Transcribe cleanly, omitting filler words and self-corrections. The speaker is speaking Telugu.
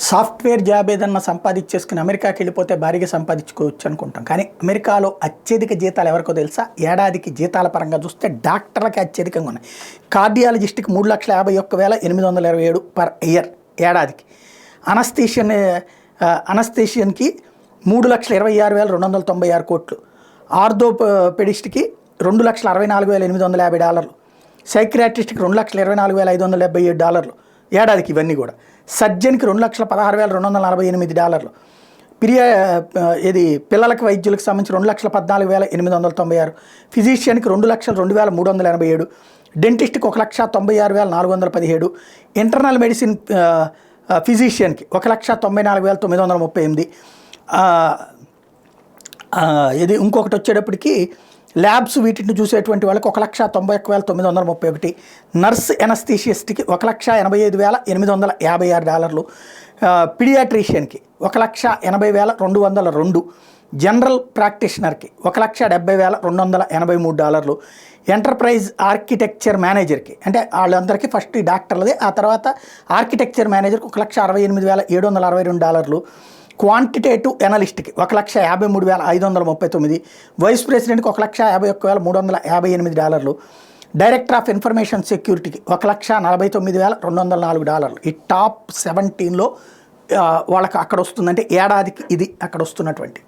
సాఫ్ట్వేర్ జాబ్ ఏదన్నా సంపాదించేసుకుని అమెరికాకి వెళ్ళిపోతే భారీగా సంపాదించుకోవచ్చు అనుకుంటాం. కానీ అమెరికాలో అత్యధిక జీతాలు ఎవరికో తెలుసా? ఏడాదికి జీతాల పరంగా చూస్తే డాక్టర్లకి అత్యధికంగా ఉన్నాయి. కార్డియాలజిస్ట్కి 3,51,827 పర్ ఇయర్ ఏడాదికి. అనస్థీషియన్కి 3,26,296 కోట్లు. ఆర్థోపెడిస్ట్కి $2,64,850. సైక్రియాట్రిస్ట్కి $2,24,577 ఏడాదికి. ఇవన్నీ కూడా సర్జన్కి $2,16,248. పిల్లలకి వైద్యులకు సంబంధించి 2,14,896. ఫిజిషియన్కి 2,02,387. డెంటిస్ట్కి 1,96,417. ఇంటర్నల్ మెడిసిన్ ఫిజిషియన్కి 1,94,938. ఇంకొకటి వచ్చేటప్పటికి ల్యాబ్స్ వీటిని చూసేటువంటి వాళ్ళకి 1,91,931. నర్స్ ఎనస్థీషియస్ట్కి $1,85,856. పీడియాట్రిషియన్కి 1,80,202. జనరల్ ప్రాక్టీషనర్కి $1,70,283. ఎంటర్ప్రైజ్ ఆర్కిటెక్చర్ మేనేజర్కి, అంటే వాళ్ళందరికీ ఫస్ట్ ఈ డాక్టర్లదే, ఆ తర్వాత ఆర్కిటెక్చర్ మేనేజర్కి $1,68,762. క్వాంటిటేటివ్ ఎనలిస్ట్కి 1,53,539. వైస్ ప్రెసిడెంట్కి $1,51,358. డైరెక్టర్ ఆఫ్ ఇన్ఫర్మేషన్ సెక్యూరిటీకి $1,49,204. ఈ టాప్ 17లో వాళ్ళకి అక్కడ వస్తుందంటే ఏడాదికి ఇది అక్కడ వస్తున్నటువంటి